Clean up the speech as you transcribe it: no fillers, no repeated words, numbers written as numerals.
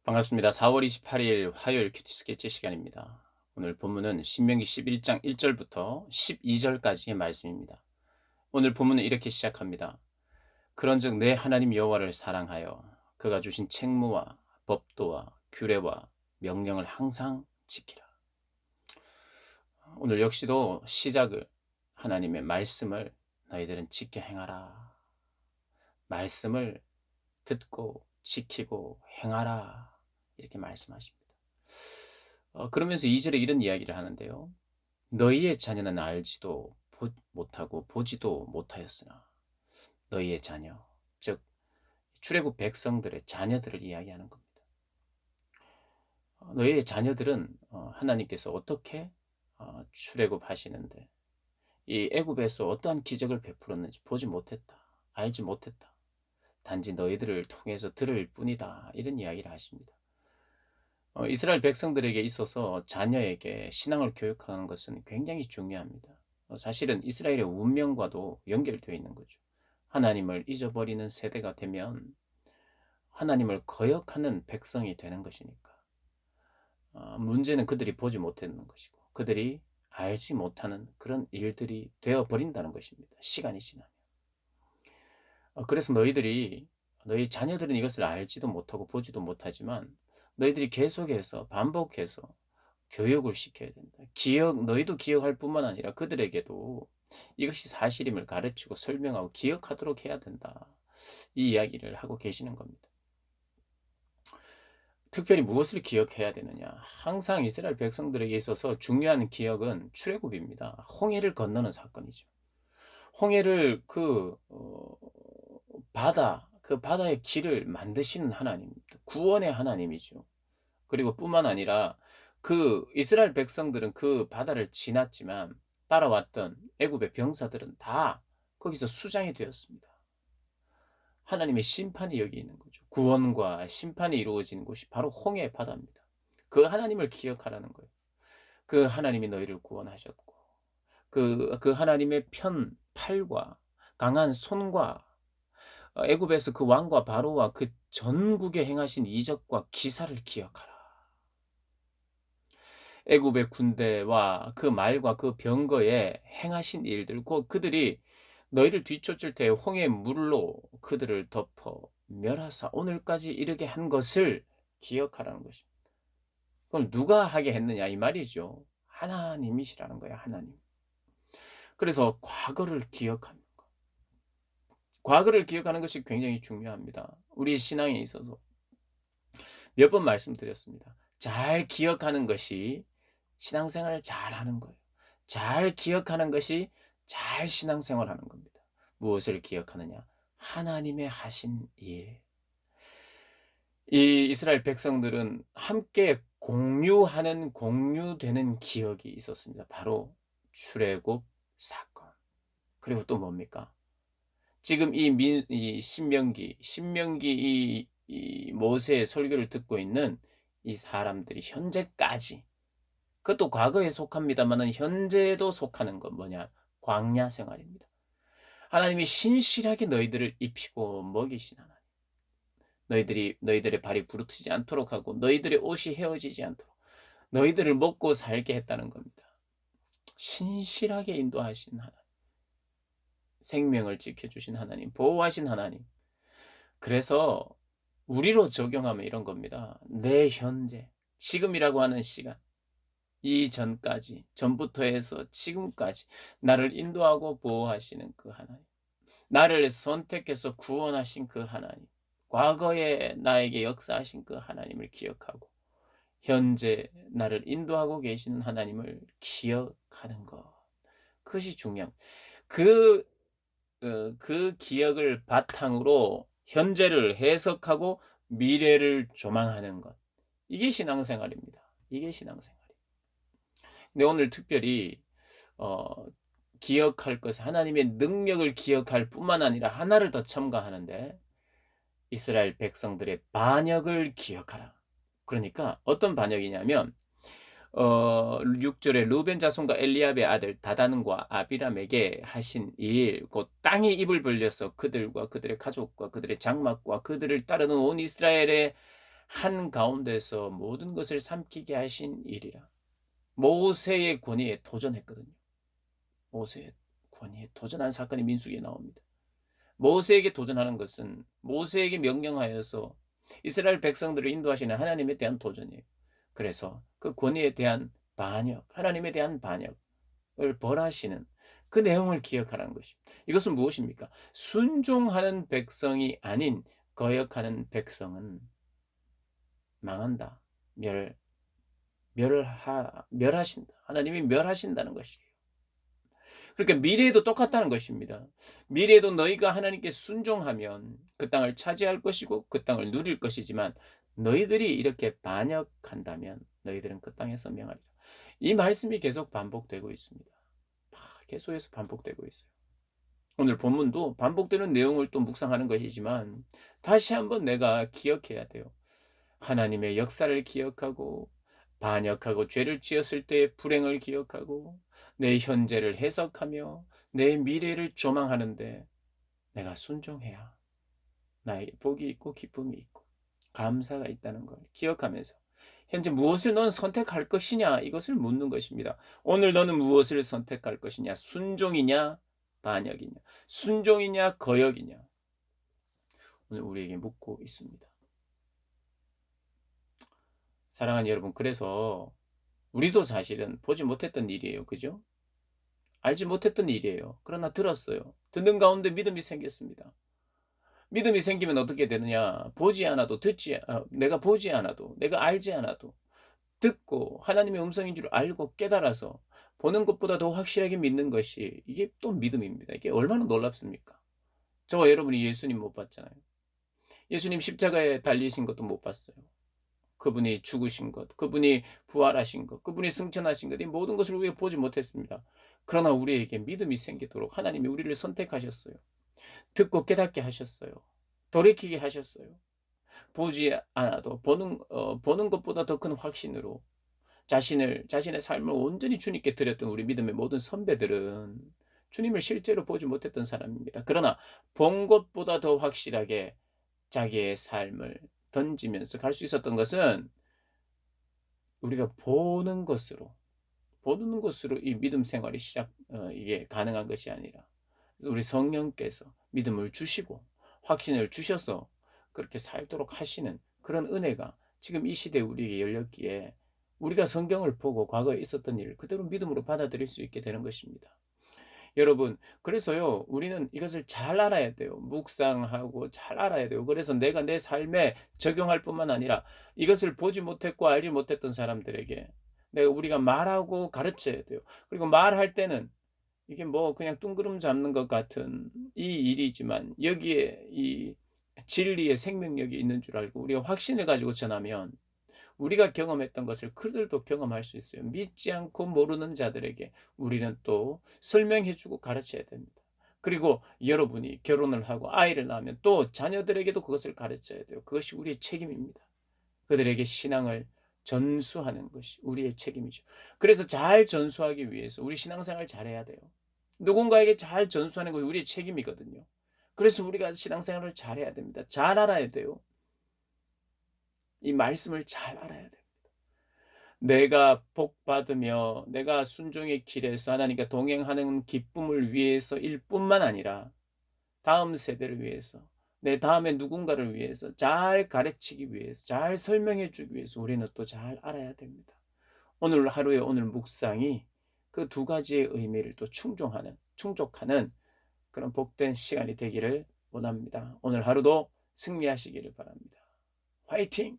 반갑습니다. 4월 28일 화요일 큐티 스케치 시간입니다. 오늘 본문은 신명기 11장 1절부터 12절까지의 말씀입니다. 오늘 본문은 이렇게 시작합니다. 그런즉 내 하나님 여호와를 사랑하여 그가 주신 책무와 법도와 규례와 명령을 항상 지키라. 오늘 역시도 시작을 하나님의 말씀을 너희들은 지켜 행하라. 말씀을 듣고 지키고 행하라. 이렇게 말씀하십니다. 그러면서 2절에 이런 이야기를 하는데요. 너희의 자녀는 알지도 못하고 보지도 못하였으나 너희의 자녀, 즉 출애굽 백성들의 자녀들을 이야기하는 겁니다. 너희의 자녀들은 하나님께서 어떻게 출애굽하시는데 이 애굽에서 어떠한 기적을 베풀었는지 보지 못했다. 알지 못했다. 단지 너희들을 통해서 들을 뿐이다. 이런 이야기를 하십니다. 이스라엘 백성들에게 있어서 자녀에게 신앙을 교육하는 것은 굉장히 중요합니다. 사실은 이스라엘의 운명과도 연결되어 있는 거죠. 하나님을 잊어버리는 세대가 되면 하나님을 거역하는 백성이 되는 것이니까. 문제는 그들이 보지 못했는 것이고 그들이 알지 못하는 그런 일들이 되어버린다는 것입니다. 시간이 지나면. 그래서 너희 자녀들은 이것을 알지도 못하고 보지도 못하지만 너희들이 계속해서 반복해서 교육을 시켜야 된다. 너희도 기억할 뿐만 아니라 그들에게도 이것이 사실임을 가르치고 설명하고 기억하도록 해야 된다. 이 이야기를 하고 계시는 겁니다. 특별히 무엇을 기억해야 되느냐? 항상 이스라엘 백성들에게 있어서 중요한 기억은 출애굽입니다. 홍해를 건너는 사건이죠. 홍해를 그 바다의 길을 만드시는 하나님입니다. 구원의 하나님이죠. 그리고 뿐만 아니라 그 이스라엘 백성들은 그 바다를 지났지만 따라왔던 애굽의 병사들은 다 거기서 수장이 되었습니다. 하나님의 심판이 여기 있는 거죠. 구원과 심판이 이루어지는 곳이 바로 홍해 바다입니다. 그 하나님을 기억하라는 거예요. 그 하나님이 너희를 구원하셨고 그 하나님의 팔과 강한 손과 애굽에서 그 왕과 바로와 그 전국에 행하신 이적과 기사를 기억하라. 애굽의 군대와 그 말과 그 병거에 행하신 일들, 그들이 너희를 뒤쫓을 때 홍해 물로 그들을 덮어 멸하사 오늘까지 이르게 한 것을 기억하라는 것입니다. 그럼 누가 하게 했느냐 이 말이죠. 하나님이시라는 거야, 하나님. 그래서 과거를 기억하는 것. 과거를 기억하는 것이 굉장히 중요합니다. 우리 신앙에 있어서 몇 번 말씀드렸습니다. 잘 기억하는 것이 신앙생활을 잘하는 거예요. 잘 기억하는 것이 잘 신앙생활하는 겁니다. 무엇을 기억하느냐? 하나님의 하신 일. 이 이스라엘 백성들은 함께 공유되는 기억이 있었습니다. 바로 출애굽 사건. 그리고 또 뭡니까? 지금 이 신명기 이 모세의 설교를 듣고 있는 이 사람들이 현재까지, 그것도 과거에 속합니다만은 현재도 속하는 건 뭐냐? 광야 생활입니다. 하나님이 신실하게 너희들을 입히고 먹이신 하나님. 너희들의 발이 부르트지 않도록 하고 너희들의 옷이 헤어지지 않도록 너희들을 먹고 살게 했다는 겁니다. 신실하게 인도하신 하나님. 생명을 지켜주신 하나님, 보호하신 하나님. 그래서 우리로 적용하면 이런 겁니다. 내 현재, 지금이라고 하는 시간, 이전까지, 전부터 해서 지금까지 나를 인도하고 보호하시는 그 하나님, 나를 선택해서 구원하신 그 하나님, 과거에 나에게 역사하신 그 하나님을 기억하고 현재 나를 인도하고 계시는 하나님을 기억하는 것, 그것이 중요합니다. 그 기억을 바탕으로 현재를 해석하고 미래를 조망하는 것, 이게 신앙생활입니다. 이게 신앙생활이에요. 근데 오늘 특별히 어, 기억할 것은 하나님의 능력을 기억할 뿐만 아니라 하나를 더 첨가하는데, 이스라엘 백성들의 반역을 기억하라. 그러니까 어떤 반역이냐면 6절에 루벤 자손과 엘리압의 아들 다단과 아비람에게 하신 일, 곧 땅이 입을 벌려서 그들과 그들의 가족과 그들의 장막과 그들을 따르는 온 이스라엘의 한가운데서 모든 것을 삼키게 하신 일이라. 모세의 권위에 도전했거든요. 모세의 권위에 도전한 사건이 민수기에 나옵니다. 모세에게 도전하는 것은 모세에게 명령하여서 이스라엘 백성들을 인도하시는 하나님에 대한 도전이에요. 그래서 그 권위에 대한 반역, 하나님에 대한 반역을 벌하시는 그 내용을 기억하라는 것입니다. 이것은 무엇입니까? 순종하는 백성이 아닌 거역하는 백성은 망한다. 멸하신다. 하나님이 멸하신다는 것이에요. 그러니까 미래에도 똑같다는 것입니다. 미래에도 너희가 하나님께 순종하면 그 땅을 차지할 것이고 그 땅을 누릴 것이지만 너희들이 이렇게 반역한다면 너희들은 그 땅에서 명하리라. 이 말씀이 계속 반복되고 있습니다. 계속해서 반복되고 있어요. 오늘 본문도 반복되는 내용을 또 묵상하는 것이지만 다시 한번 내가 기억해야 돼요. 하나님의 역사를 기억하고 반역하고 죄를 지었을 때의 불행을 기억하고 내 현재를 해석하며 내 미래를 조망하는데 내가 순종해야 나에게 복이 있고 기쁨이 있고 감사가 있다는 걸 기억하면서 현재 무엇을 너는 선택할 것이냐 이것을 묻는 것입니다. 오늘 너는 무엇을 선택할 것이냐? 순종이냐 반역이냐? 순종이냐 거역이냐? 오늘 우리에게 묻고 있습니다. 사랑하는 여러분, 그래서 우리도 사실은 보지 못했던 일이에요. 그죠? 알지 못했던 일이에요. 그러나 들었어요. 듣는 가운데 믿음이 생겼습니다. 믿음이 생기면 어떻게 되느냐? 보지 않아도 내가 보지 않아도 내가 알지 않아도 듣고 하나님의 음성인 줄 알고 깨달아서 보는 것보다 더 확실하게 믿는 것이 이게 또 믿음입니다. 이게 얼마나 놀랍습니까? 저와 여러분이 예수님 못 봤잖아요. 예수님 십자가에 달리신 것도 못 봤어요. 그분이 죽으신 것, 그분이 부활하신 것, 그분이 승천하신 것, 이 모든 것을 우리가 보지 못했습니다. 그러나 우리에게 믿음이 생기도록 하나님이 우리를 선택하셨어요. 듣고 깨닫게 하셨어요. 돌이키게 하셨어요. 보지 않아도 보는 것보다 더 큰 확신으로 자신의 삶을 온전히 주님께 드렸던 우리 믿음의 모든 선배들은 주님을 실제로 보지 못했던 사람입니다. 그러나 본 것보다 더 확실하게 자기의 삶을 던지면서 갈 수 있었던 것은 우리가 보는 것으로 이 믿음 생활이 이게 가능한 것이 아니라 그래서 우리 성령께서 믿음을 주시고 확신을 주셔서 그렇게 살도록 하시는 그런 은혜가 지금 이 시대에 우리에게 열렸기에 우리가 성경을 보고 과거에 있었던 일을 그대로 믿음으로 받아들일 수 있게 되는 것입니다. 여러분, 그래서요, 우리는 이것을 잘 알아야 돼요. 묵상하고 잘 알아야 돼요. 그래서 내가 내 삶에 적용할 뿐만 아니라 이것을 보지 못했고 알지 못했던 사람들에게 우리가 말하고 가르쳐야 돼요. 그리고 말할 때는 이게 뭐 그냥 뚱그름 잡는 것 같은 이 일이지만 여기에 이 진리의 생명력이 있는 줄 알고 우리가 확신을 가지고 전하면 우리가 경험했던 것을 그들도 경험할 수 있어요. 믿지 않고 모르는 자들에게 우리는 또 설명해 주고 가르쳐야 됩니다. 그리고 여러분이 결혼을 하고 아이를 낳으면 또 자녀들에게도 그것을 가르쳐야 돼요. 그것이 우리의 책임입니다. 그들에게 신앙을 전수하는 것이 우리의 책임이죠. 그래서 잘 전수하기 위해서 우리 신앙생활 잘해야 돼요. 누군가에게 잘 전수하는 것이 우리의 책임이거든요. 그래서 우리가 신앙생활을 잘해야 됩니다. 잘 알아야 돼요. 이 말씀을 잘 알아야 됩니다. 내가 복받으며 내가 순종의 길에서 하나님과 동행하는 기쁨을 위해서일 뿐만 아니라 다음 세대를 위해서 내 다음에 누군가를 위해서 잘 가르치기 위해서 잘 설명해 주기 위해서 우리는 또 잘 알아야 됩니다. 오늘 하루의 오늘 묵상이 그 두 가지의 의미를 또 충족하는 그런 복된 시간이 되기를 원합니다. 오늘 하루도 승리하시기를 바랍니다. 화이팅!